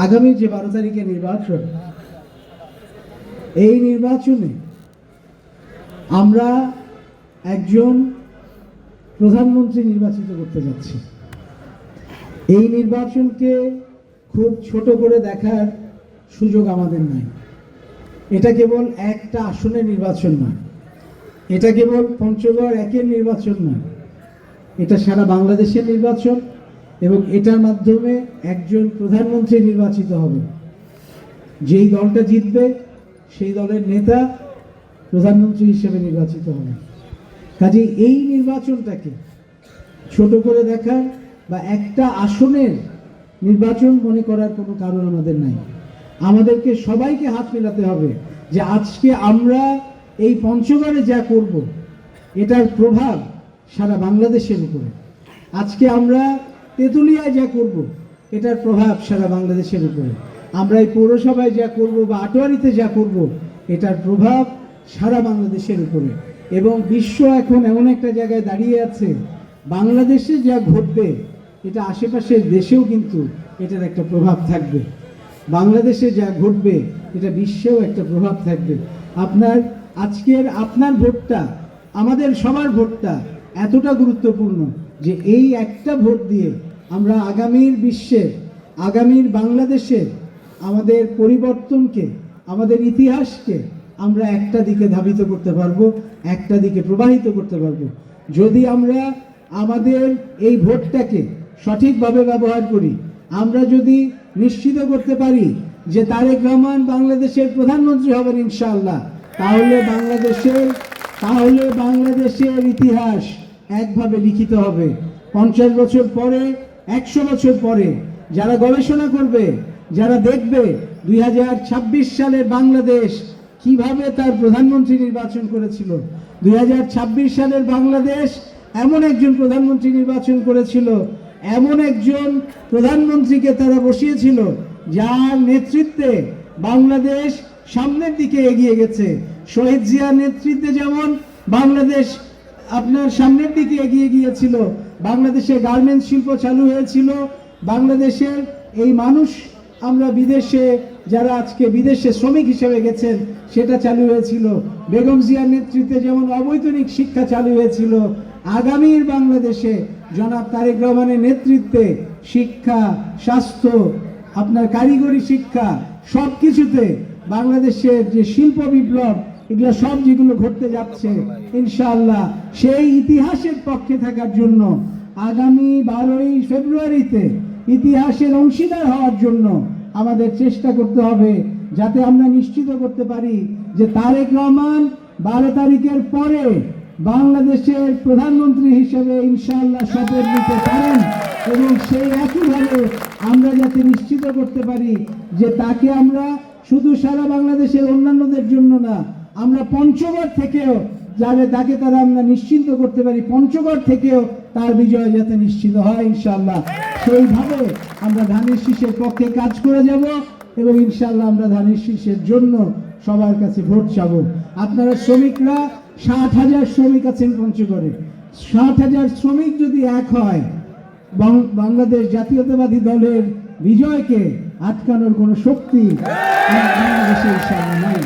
আগামী যে 12 তারিখে নির্বাচন, এই নির্বাচনে আমরা একজন প্রধানমন্ত্রী নির্বাচিত করতে যাচ্ছি। এই নির্বাচনকে খুব ছোট করে দেখার সুযোগ আমাদের নাই। এটা কেবল একটা আসনের নির্বাচন নয়, এটা কেবল পঞ্চগড় একের নির্বাচন নয়, এটা সারা বাংলাদেশের নির্বাচন এবং এটার মাধ্যমে একজন প্রধানমন্ত্রী নির্বাচিত হবে। যেই দলটা জিতবে সেই দলের নেতা প্রধানমন্ত্রী হিসেবে নির্বাচিত হবে। কাজেই এই নির্বাচনটাকে ছোট করে দেখার বা একটা আসনের নির্বাচন মনে করার কোনো কারণ আমাদের নাই। আমাদেরকে সবাইকে হাত মেলাতে হবে যে আজকে আমরা এই পঞ্চগড়ে যা করব এটার প্রভাব সারা বাংলাদেশের উপরে। আজকে আমরা তেঁতুলিয়ায় যা করব এটার প্রভাব সারা বাংলাদেশের উপরে। আমরা এই পৌরসভায় যা করব বা আটোয়ারিতে যা করব এটার প্রভাব সারা বাংলাদেশের উপরে। এবং বিশ্ব এখন এমন একটা জায়গায় দাঁড়িয়ে আছে, বাংলাদেশে যা ঘটবে এটা আশেপাশের দেশেও কিন্তু এটার একটা প্রভাব থাকবে। বাংলাদেশে যা ঘটবে এটা বিশ্বেও একটা প্রভাব থাকবে। আপনার ভোটটা, আমাদের সবার ভোটটা এতটা গুরুত্বপূর্ণ যে এই একটা ভোট দিয়ে আমরা আগামীর বিশ্বের, আগামীর বাংলাদেশের আমাদের পরিবর্তনকে, আমাদের ইতিহাসকে আমরা একটা দিকে ধাবিত করতে পারবো, একটা দিকে প্রবাহিত করতে পারবো। যদি আমরা আমাদের এই ভোটটাকে সঠিকভাবে ব্যবহার করি, আমরা যদি নিশ্চিত করতে পারি যে তারেক রহমান বাংলাদেশের প্রধানমন্ত্রী হবেন ইনশাআল্লাহ, তাহলে বাংলাদেশের ইতিহাস একভাবে লিখিত হবে। 50 বছর পরে, 100 বছর পরে যারা গবেষণা করবে, যারা দেখবে 2026 সালের বাংলাদেশ কিভাবে তার প্রধানমন্ত্রী নির্বাচন করেছিল, 2026 সালের বাংলাদেশ এমন একজন প্রধানমন্ত্রী নির্বাচন করেছিল, এমন একজন প্রধানমন্ত্রীকে তারা বসিয়েছিল যার নেতৃত্বে বাংলাদেশ সামনের দিকে এগিয়ে গেছে। শহীদ জিয়ার নেতৃত্বে যেমন বাংলাদেশ আপনার সামনের দিকে এগিয়ে গিয়েছিল, বাংলাদেশে গার্মেন্টস শিল্প চালু হয়েছিল, বাংলাদেশের এই মানুষ, আমরা বিদেশে যারা আজকে বিদেশে শ্রমিক হিসেবে গেছেন সেটা চালু হয়েছিল। বেগম জিয়ার নেতৃত্বে যেমন অবৈতনিক শিক্ষা চালু হয়েছিল, আগামীর বাংলাদেশে জনাব তারেক রহমানের নেতৃত্বে শিক্ষা, স্বাস্থ্য, আপনার কারিগরি শিক্ষা, সব কিছুতে বাংলাদেশের যে শিল্প বিপ্লব, এগুলো সব যেগুলো ঘটতে যাচ্ছে ইনশাআল্লাহ, সেই ইতিহাসের পক্ষে থাকার জন্য আগামী 12ই ফেব্রুয়ারিতে ইতিহাসের অংশীদার হওয়ার জন্য আমাদের চেষ্টা করতে হবে, যাতে আমরা নিশ্চিত করতে পারি যে তারেক রহমান 12 তারিখের পরে বাংলাদেশের প্রধানমন্ত্রী হিসেবে ইনশাআল্লাহ শপথ নিতে পারেন। এবং সেই একইভাবে আমরা যাতে নিশ্চিত করতে পারি যে তাকে আমরা শুধু সারা বাংলাদেশের অন্যান্যদের জন্য না, আমরা পঞ্চগড় থেকেও তাকে আমরা নিশ্চিন্ত করতে পারি, পঞ্চগড় থেকেও তার বিজয় যাতে নিশ্চিত হয় ইনশাআল্লাহ। সেইভাবে আমরা ধানের শীষের পক্ষে কাজ করে যাব এবং ইনশাআল্লাহ আমরা ধানের শীষের জন্য সবার কাছে ভোট চাবো। আপনারা শ্রমিকরা 60,000 শ্রমিক আছেন পঞ্চগড়ে, 60,000 শ্রমিক যদি এক হয়, বাংলাদেশ জাতীয়তাবাদী দলের বিজয়কে আটকানোর কোনো শক্তি বাংলাদেশে ইনশাআল্লাহ নাই।